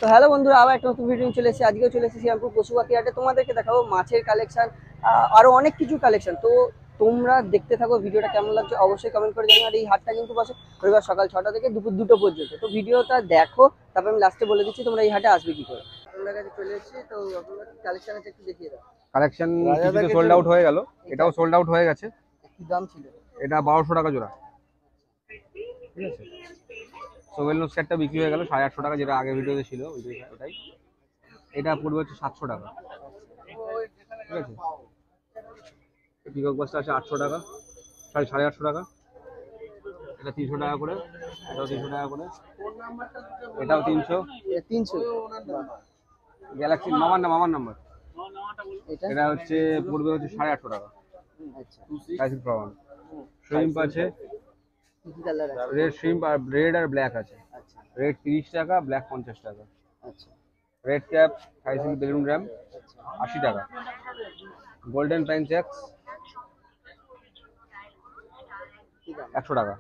তো হ্যালো বন্ধুরা, আবার একটা নতুন ভিডিও চলে এসেছি। আজকেও চলে এসেছি শ্রীরামপুর পশু পাখি হাটে। তোমাদেরকে দেখাবো মাছের কালেকশন, আরো অনেক কিছু কালেকশন। তো তোমরা দেখতে থাকো, ভিডিওটা কেমন লাগছে অবশ্যই কমেন্ট করে জানাও। আর এই হাটটা কিন্তু বসে রবিবার সকাল 6টা থেকে দুপুর 2টো পর্যন্ত। তো ভিডিওটা দেখো, তারপর আমি লাস্টে বলে দিচ্ছি তোমরা এই হাটে আসবে কি করে। আপনার কাছে চলে এসেছি, তো আপনার কালেকশন আছে একটু দেখিয়ে দাও। কালেকশন কিছুতে সোল্ড আউট হয়ে গেল, এটাও সোল্ড আউট হয়ে গেছে। কি দাম ছিল? এটা 1200 টাকা জোড়া। ঠিক আছে, সোভেল নোজ ক্যাটটা বিক্রি হয়ে গেল 850 টাকা, যেটা আগে ভিডিওতে ছিল ওটাই। এটা পড়বে হচ্ছে 700 টাকা। ঠিক আছে, পিকক বাসটা আছে 800 টাকা, 850 টাকা। এটা 300 টাকা করে, এটাও 300 টাকা করে, এটাও 300। 300 গ্যালাক্সি মামার নাম্বার। এটা হচ্ছে পড়বে হচ্ছে 850 টাকা। আচ্ছা, ক্লাসিক প্রমাণ। শ্রিম্প আছে, কি কালার আছে? রেড শ্রিম্প আর রেড আর ব্ল্যাক আছে। আচ্ছা রেড 30 টাকা, ব্ল্যাক 50 টাকা। আচ্ছা রেড ক্যাপ হাইসিল বেলুন র্যাম 80 টাকা। গোল্ডেন প্যানচ্যাক্স 100 টাকা।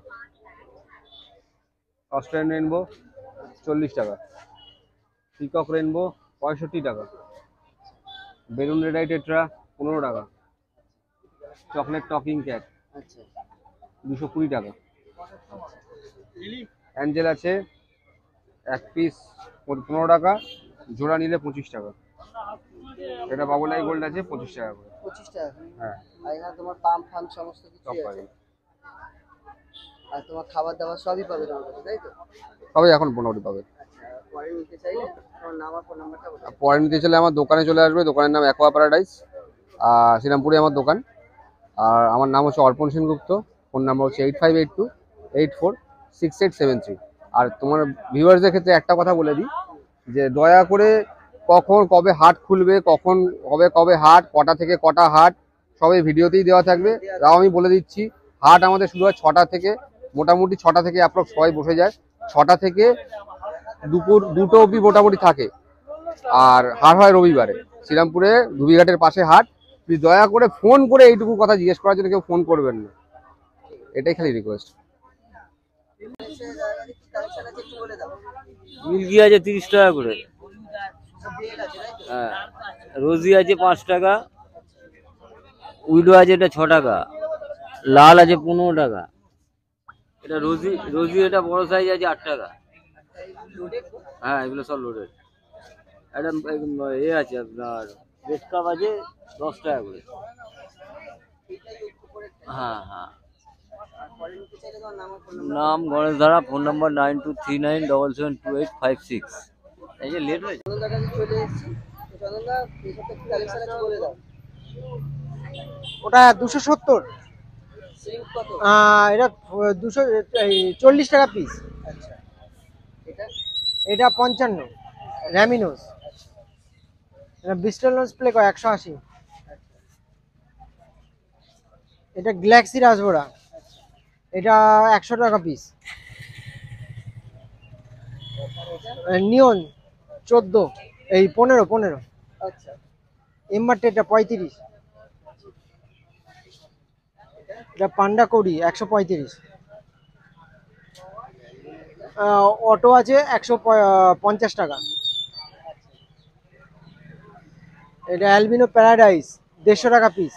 অস্ট্রেলিয়ান রেনবো 40 টাকা। পিকক রেনবো 65 টাকা। বেলুন রেড আই টেট্রা 15 টাকা। চকলেট টকিং ক্যাট আচ্ছা 220 টাকা। অ্যাঞ্জেল আছে এক পিস 15 টাকা, জোড়া নিলে 25 টাকা। এটা বাবুল আই গোল্ড আছে 25 টাকা করে। 25 টাকা। হ্যাঁ, আর এখানে তোমার পাম্প ফাম্প সমস্ত কিছু সব আছে। পাবে। আর তোমার খাবার দাবার সবই পাবে তোমার কাছে, তাই তো? সবাই এখন মোটামুটি পাবে। আচ্ছা, পরে নিতে চাইলে তোমার নাম আর ফোন নাম্বারটা বলো। পরে নিতে চলে আমার দোকানে চলে আসবে। দোকানের নাম অ্যাকোয়া প্যারাডাইস, শ্রীরামপুরে আমার দোকান। আর আমার নাম হচ্ছে অর্পণ সেনগুপ্ত। ফোন নাম্বার হচ্ছে 8582846873। আর তোমার ভিউয়ার্সদের ক্ষেত্রে একটা কথা বলে দিই, যে দয়া করে কখন কবে হাট খুলবে, কখন কবে হাট, কটা থেকে কটা হাট, সবই ভিডিওতেই দেওয়া থাকবে। তাও আমি বলে দিচ্ছি, হাট আমাদের শুরু হয় 6টা থেকে, মোটামুটি 6টা থেকে অ্যাপ্রক্স সবাই বসে যায়। 6টা থেকে দুপুর 2টো অবধি মোটামুটি থাকে। আর হাট হয় রবিবারে। শ্রীরামপুরে ধুবিঘাটের পাশে হাট। প্লিজ দয়া করে ফোন করে এইটুকু কথা জিজ্ঞেস করার জন্য কেউ ফোন করবেন না, এটাই খালি রিকোয়েস্ট। মিল্কি আছে 30 টাকা করে। হ্যাঁ, রোজি আছে 5 টাকা। উইডো আছে এটা 6 টাকা। লাল আছে 15 টাকা। এটা রোজি এটা বড় সাইজ আছে 8 টাকা। হ্যাঁ, এগুলো সব লোডেড। এটা এ আছে আপনার রেড কাপ আছে 10 টাকা করে। হ্যাঁ হ্যাঁ, নাম গণেশ ধারা। Phone number 9239772856। এই যে লেট হয়েছে। চন্দনদার কাছে চলে এসেছি। তো চন্দনদা, এই সপ্তাহে কি কালেকশন আছে বলে দাও। ওটা 270। সিল্ক কত? এটা 240 টাকা পিস। আচ্ছা, এটা এটা 55। র্যামিনোস। এটা ব্রিস্টল নোজ প্লে 180। এটা গ্যালাক্সি রাজবোরা, এটা 100 টাকা পিস। নিয়ন 14, এই 15। আচ্ছা, এমআরটি এটা 35। এটা পান্ডা কৌড়ি 135। অটো আছে 150 টাকা। এটা অ্যালবিনো প্যারাডাইস 150 টাকা পিস।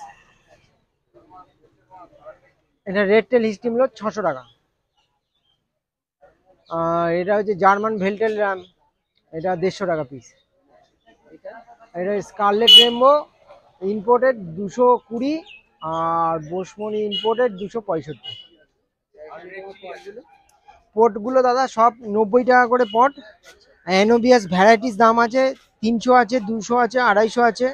এটা রেড টেল হিস্টিমলো 600 টাকা। এটা হচ্ছে জার্মান ভেলটেল র্যাম, এটা 150 টাকা পিস। এটা স্কারলেট রেমবো ইম্পোর্টেড 220, আর বোসমনি ইম্পোর্টেড 265। পটগুলো দাদা সব 90 টাকা করে পট। অ্যানোবিয়াস ভ্যারাইটিস দাম আছে, 300 আছে, 200 আছে, 250 আছে,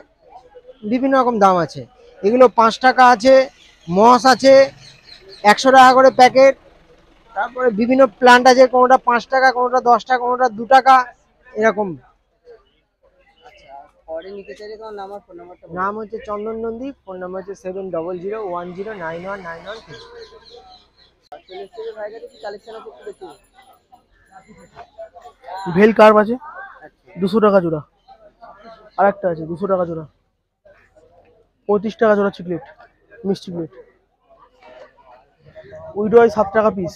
বিভিন্ন রকম দাম আছে। এগুলো 5 টাকা আছে। মস আছে 100 টাকা করে প্যাকেট। তারপরে বিভিন্ন প্লান্ট আছে, কোনোটা 5 টাকা, কোনোটা 10 টাকা, কোনোটা 2 টাকা, এরকম। আচ্ছা, পরে নিতে চাইলে তোমার নাম আর ফোন নাম্বারটা বলো। নাম হচ্ছে চন্দন নন্দী। ফোন নাম্বার হচ্ছে 7001091913। চলে এসেছি ভাই কাছে, কি কালেকশন আছে একটু দেখি। ভেল কার্ভ আছে 200 টাকা জোড়া। আর একটা আছে 200 টাকা জোড়া। 35 টাকা জোড়া চিকলেট, মিক্স চিকলেট। উইডো 7 টাকা পিস।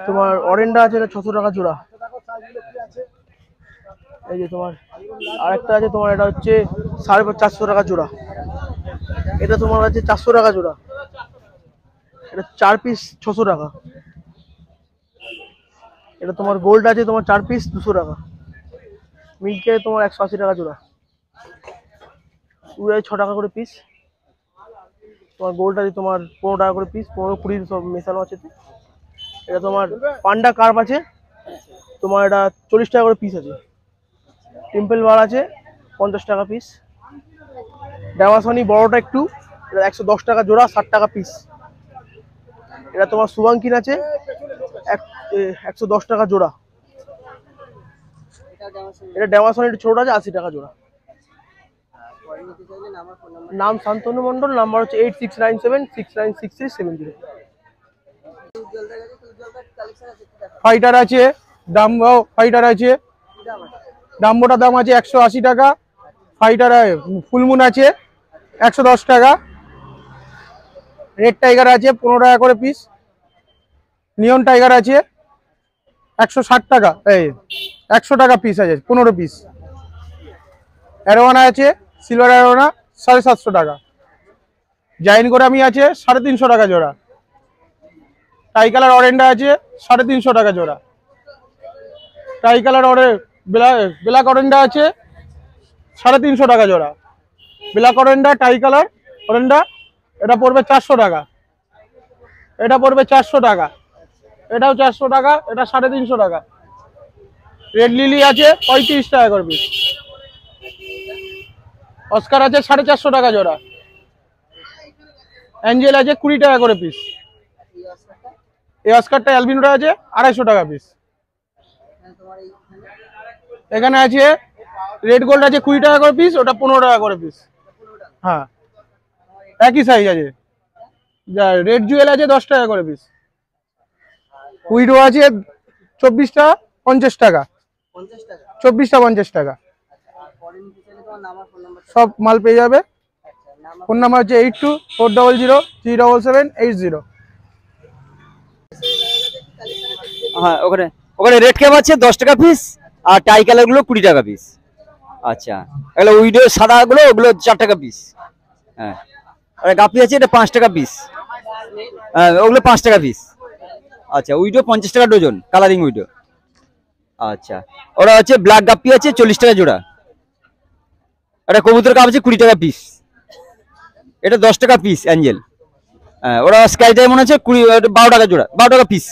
তোমার অরেন্ডা আছে 600 টাকা জোড়া। এই যে তোমার আরেকটা আছে তোমার, এটা হচ্ছে 450 টাকা জোড়া। এটা তোমার আছে 400 টাকা জোড়া। এটা 4 পিস 600 টাকা। এটা তোমার গোল্ড আছে তোমার 4 পিস 200 টাকা। মিল্কে তোমার 180 টাকা জোড়া। উড়াই 6 টাকা করে পিস। তোমার গোল্ড আছে তোমার 15 টাকা করে পিস, 15-20 সব মেশানো আছে। এটা তোমার পান্ডা কার্প আছে তোমার, এটা 40 টাকা করে পিস আছে। টেম্পল বার আছে 50 টাকা পিস। ড্যামাসনি বড়টা একটু, এটা 110 টাকা জোড়া, 60 টাকা পিস। এটা তোমার সুবাঙ্কিন আছে 110 টাকা জোড়া। এটা ড্যামাসনি একটু ছোট আছে, 80 টাকা জোড়া। নাম শান্তনু মন্ডল, নাম্বার হচ্ছে 8697696370। ফাইটার আছে, ডাম্বো ফাইটার আছে, ডাম্বোটার দাম আছে 180 টাকা। ফাইটার ফুলমুন আছে 110 টাকা। রেড টাইগার আছে 15 টাকা করে পিস। নিয়ন টাইগার আছে 160 টাকা, এই 100 টাকা পিস আছে, 15 পিস। অ্যারোয়ানা আছে, সিলভার অ্যারোয়ানা 750 টাকা। জাইন গোরামি আছে 350 টাকা জোড়া। টাই কালার অরেন্ডা আছে 350 টাকা জোড়া। টাই কালার ব্ল্যাক অরেন্ডা আছে 350 টাকা জোড়া। ব্ল্যাক অরেন্ডা টাই কালার অরেন্ডা এটা পড়বে 400 টাকা। এটা পড়বে 400 টাকা। এটাও 400 টাকা, এটা 350 টাকা। রেড লিলি আছে 35 টাকা করে পিস। অস্কার আছে 450 টাকা জোড়া। অ্যাঞ্জেল আছে 20 টাকা করে পিস। এই অস্কারটা অ্যালবিনোটা আছে 250 টাকা পিস। এখানে আছে রেড গোল্ড আছে 20 টাকা করে পিস, ওটা 15 টাকা করে পিস। হ্যাঁ, একই সাইজ আছে। রেড জুয়েল আছে 10 টাকা করে পিস। উইডো আছে 24টা 50 টাকা। 24টা 50 টাকা। সব মাল পেয়ে যাবে। ফোন নাম্বার হচ্ছে 8240037780। হ্যাঁ, ওখানে ওখানে রেড ক্যাপ আছে 10 টাকা পিস, আর টাই কালার গুলো 20 টাকা পিস। আচ্ছা, এগুলো উইডো সাদা গুলো, ওগুলো 4 টাকা পিস। হ্যাঁ, আর গাপি আছে, এটা 5 টাকা পিস। হ্যাঁ, ওগুলো 5 টাকা পিস। আচ্ছা, উইডো 50 টাকা ডজন, কালারিং উইডো। আচ্ছা, ওরা হচ্ছে ব্ল্যাক গাপ্পি আছে 40 টাকা জোড়া। এটা কবুতর কাপ আছে 20 টাকা পিস। এটা 10 টাকা পিস অ্যাঞ্জেল। হ্যাঁ, ওরা স্কাই ডায়মন্ড আছে 12 টাকা জোড়া, 12 টাকা পিস।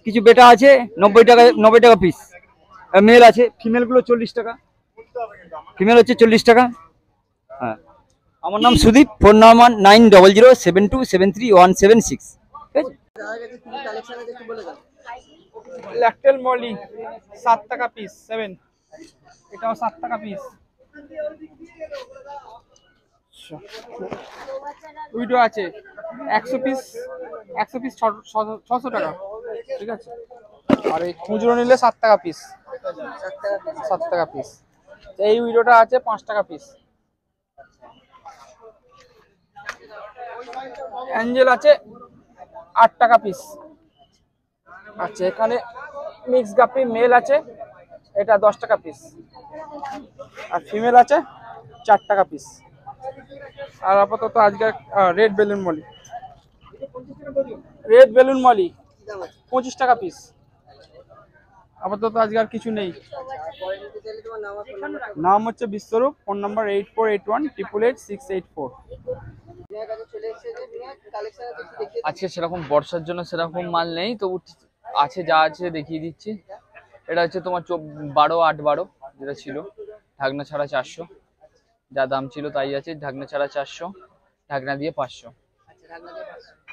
কিছু বেটা আছে 90 টাকা পিস। মেল আছে, ফিমেল গুলো 40 টাকা। ফিমেল হচ্ছে 40 টাকা। হ্যাঁ, আমার নাম সুদীপ, ফোন নাম্বার 907273176176। ল্যাকটেল মলি 7 টাকা পিস, 7। এটাও 7 টাকা পিস। উইডো আছে 100 পিস, 600 টাকা। ঠিক আছে। আর এই খুচরো নিলে 7 টাকা পিস। 7 টাকা পিস। এই উইডোটা আছে 5 টাকা পিস। অ্যাঞ্জেল আছে 8 টাকা পিস। আচ্ছা, এখানে মিক্স গাপি মেল আছে, এটা 10 টাকা পিস। আর ফিমেল আছে 4 টাকা পিস। আর আপাতত আজকে রেড বেলুন মলি, 25 টাকা পিস। আপাতত আজকে আর কিছু নেই। নাম হচ্ছে বিশ্বরূপ, ফোন নাম্বার 8481888684। আজকে সেরকম বর্ষার জন্য সেরকম মাল নেই, তবু আছে যা আছে দেখিয়ে দিচ্ছি। এটা হচ্ছে তোমার 12-8-12 যেটা ছিল, ঢাকনা ছাড়া 400। যা দাম ছিল তাই আছে, ঢাকনা ছাড়া 400, ঢাকনা দিয়ে 500।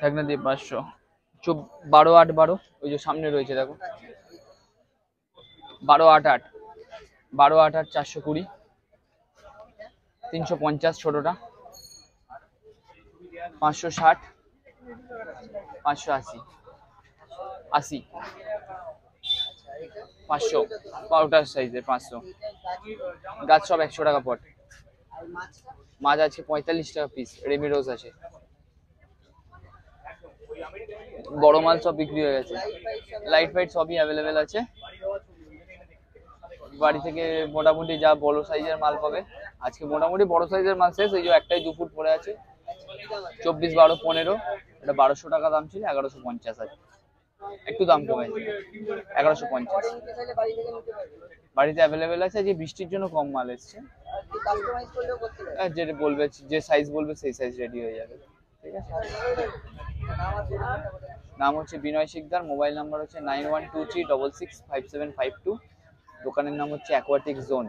ঢাকনা দিয়ে 500। 12-8-12 ওই যে সামনে রয়েছে দেখো, 12-8-8, 12-8-8 420, 350 ছোটটা, 560, 580, 80, 500 পাউডার সাইজের 500। গাছ সব 100 টাকা পট। মাছ আছে 45 টাকা পিস। রেমি রোজ আছে বড় মাল সব বিক্রি হয়ে গেছে, লাইট ফাইট সবই অ্যাভেলেবেল আছে। বাড়ি থেকে মোটামুটি যা বড় সাইজের মাল পাবে, আজকে মোটামুটি বড় সাইজের মাল শেষ। এই যে একটাই 2 ফুট পড়ে আছে, 24, 12, 15, এটা 1200 টাকা দাম ছিল, 1150 আছে, একটু দাম কমেছে, 1150। বাড়িতে অ্যাভেলেবেল আছে, যে বৃষ্টির জন্য কম মাল এসছে। যেটা বলবে, যে সাইজ বলবে সেই সাইজ রেডি হয়ে যাবে, ঠিক আছে। নাম হচ্ছে বিনয় শিকদার, মোবাইল নাম্বার হচ্ছে 9123665752। দোকানের নাম হচ্ছে অ্যাকোয়াটিক জোন।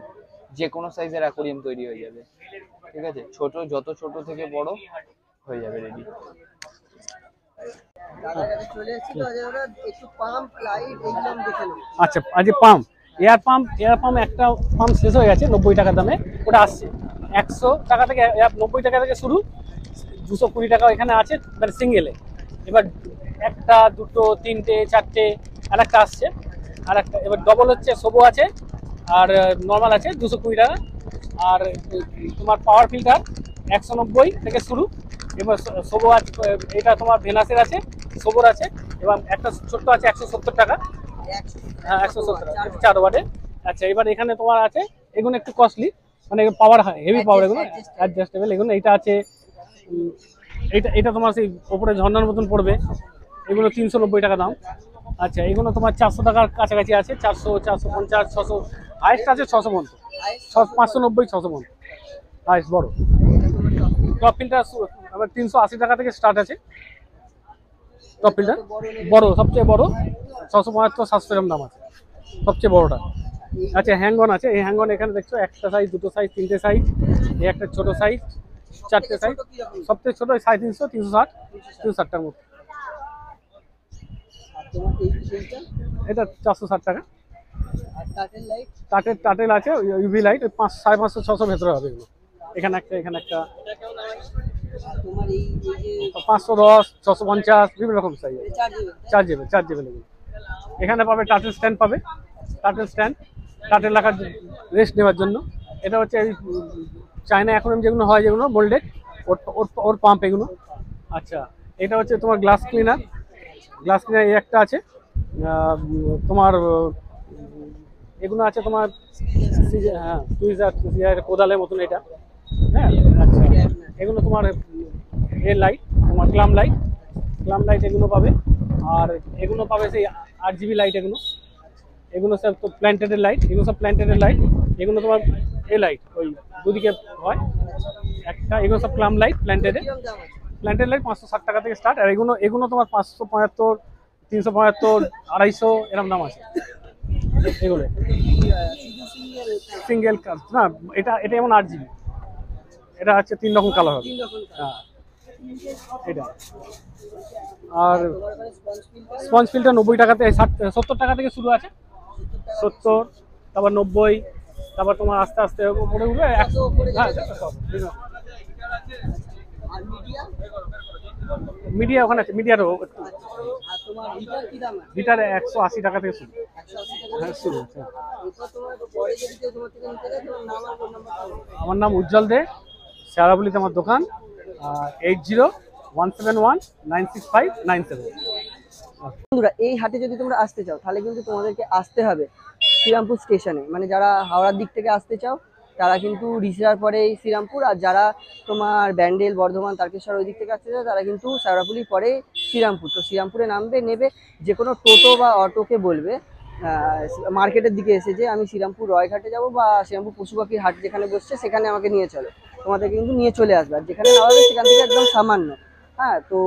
যে কোনো সাইজের অ্যাকোয়ারিয়াম তৈরি হয়ে যাবে, ঠিক আছে। যত ছোট থেকে বড় হয়ে যাবে রেডি। আচ্ছা, আজ পাম্প, এয়ার পাম্প একটা পাম্প শেষ হয়ে গেছে 90 টাকা দামে, ওটা আসছে 100 টাকা থেকে, 90 টাকা থেকে শুরু, 220 টাকা এখানে আছে, মানে সিঙ্গেলে। এবার 1টা 2টো 3টে 4টে আর একটা আসছে, আর একটা এবার ডবল হচ্ছে, সোবো আছে আর নর্মাল আছে 220 টাকা। আর তোমার পাওয়ার ফিল্টার 190 থেকে শুরু। এবার সোবো আছে, এটা তোমার ভেনাসের আছে, সোবোর আছে। এবার একটা ছোট্ট আছে 170 টাকা, হ্যাঁ 170 টাকা, 4 ওয়াটের। আচ্ছা, এবার এখানে তোমার আছে, এগুলো একটু কস্টলি, মানে পাওয়ার হেভি পাওয়ার, এগুলো অ্যাডজাস্টেবল। এগুলো এটা আছে, এটা তোমার সেই ওপরে ঝর্ণার মতন পড়বে, এগুলো 390 টাকা দাম। আচ্ছা, এগুলো তোমার 400 টাকার কাছাকাছি আছে, 400, 450, 600, হাইস্ট আছে 600 পর্যন্ত, 590, 600 পর্যন্ত হাইস্ট বড়। টপ ফিল্টার আবার 380 টাকা থেকে স্টার্ট আছে, টপ ফিল্টার বড়, সবচেয়ে বড় 675, 700 এরকম দাম আছে, সবচেয়ে বড়টা। আচ্ছা, হ্যাঙ্গন আছে, এই হ্যাঙ্গন এখানে দেখছো, একটা সাইজ, 2টো সাইজ, 3টে সাইজ, এই একটা ছোট সাইজ, 4টে সাইজ। সবচেয়ে ছোট 350, 360, 360টার মতো। এটা 460 টাকা। টাটেল আছে, ইউভি লাইট 550, 600 ভেতরে হবে এগুলো। এখানে একটা, এখানে একটা, 510, 650, বিভিন্ন রকম সাইজ, চার্জেবল এগুলো। এখানে পাবে টাটেল স্ট্যান্ড, পাবে টাটেল স্ট্যান্ড, টাটেল রাখার রেস্ট নেওয়ার জন্য। এটা হচ্ছে এই চায়না অ্যাকোয়ারিয়াম যেগুলো হয়, যেগুলো মোল্ডেড, ওর পাম্প এগুলো। আচ্ছা, এটা হচ্ছে তোমার গ্লাস ক্লিনার, এই একটা আছে তোমার, এগুলো আছে তোমার, হ্যাঁ সুইজার কোদালের মতন এটা, হ্যাঁ। আচ্ছা, এগুলো তোমার এর লাইট, তোমার ক্লাম লাইট এগুলো পাবে। আর এগুলো পাবে সেই RGB লাইট, এগুলো সব তো প্ল্যান্টেডের লাইট, এগুলো তোমার এ লাইট, ওই দুদিকে হয় একটা, এগুলো সব ক্লাম লাইট, প্ল্যান্টেড লাইট 560 টাকা থেকে স্টার্ট। আর এগুলো তোমার 575, 375, 250 এরকম দাম আছে এগুলো। সিঙ্গেল না, এটা যেমন RGB, এটা হচ্ছে 3 রকম কালার হবে, হ্যাঁ এটা। আর স্পঞ্জ ফিল্টার 90 টাকাতে, 70 টাকা থেকে শুরু আছে, 70, তারপর 90, তারপর তোমার আস্তে আস্তে উপরে উঠবে 100। হ্যাঁ, মিডিয়া ওখানে আছে, মিডিয়ারও লিটার 180 টাকা থেকে শুরু, হ্যাঁ শুরু। আমার নাম উজ্জ্বল দে, শেয়ারাবলিতে আমার দোকান, 8017196597। বন্ধুরা, এই হাটে যদি তোমরা আসতে চাও, তাহলে কিন্তু তোমাদেরকে আসতে হবে শ্রীরামপুর স্টেশনে। মানে যারা হাওড়ার দিক থেকে আসতে চাও, তারা কিন্তু রিসরার পরে শ্রীরামপুর, আর যারা তোমার ব্যান্ডেল, বর্ধমান, তারকেশ্বর ওই দিক থেকে আসতে চাও, তারা কিন্তু শেওড়াফুলির পরে শ্রীরামপুর। তো শ্রীরামপুরে নামবে, নেবে যে কোনো টোটো বা অটোকে বলবে মার্কেটের দিকে এসে যে আমি শ্রীরামপুর রয়ঘাটে যাব, বা শ্রীরামপুর পশুপাখির হাট যেখানে বসছে সেখানে আমাকে নিয়ে চলো, তোমাদেরকে কিন্তু নিয়ে চলে আসবে। আর যেখানে নামাবে সেখান থেকে একদম সামান্য, হ্যাঁ। তো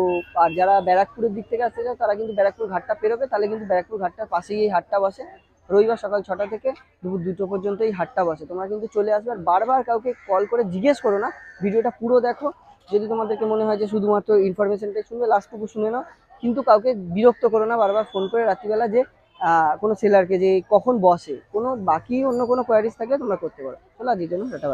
আর যারা ব্যারাকপুরের দিক থেকে আসতে চাও, তারা কিন্তু ব্যারাকপুর ঘাটটা পেরোবে, তাহলে কিন্তু ব্যারাকপুর ঘাটটার পাশেই এই হাটটা বসে। রবিবার সকাল 6টা থেকে দুপুর 2টো পর্যন্ত এই হাটটা বসে। তোমরা কিন্তু চলে আসবে। আর বারবার কাউকে কল করে জিজ্ঞেস করো না, ভিডিওটা পুরো দেখো। যদি তোমাদেরকে মনে হয় যে শুধুমাত্র ইনফরমেশনটাই শুনবে, লাস্টটুকু শুনে নাও। কিন্তু কাউকে বিরক্ত করো না বারবার ফোন করে রাত্রিবেলা, যে কোনো সেলারকে যে কখন বসে, কোনো বাকি অন্য কোনো কোয়ারিজ থাকলে তোমরা করতে পারো। চলো আজকের জন্য টাটা।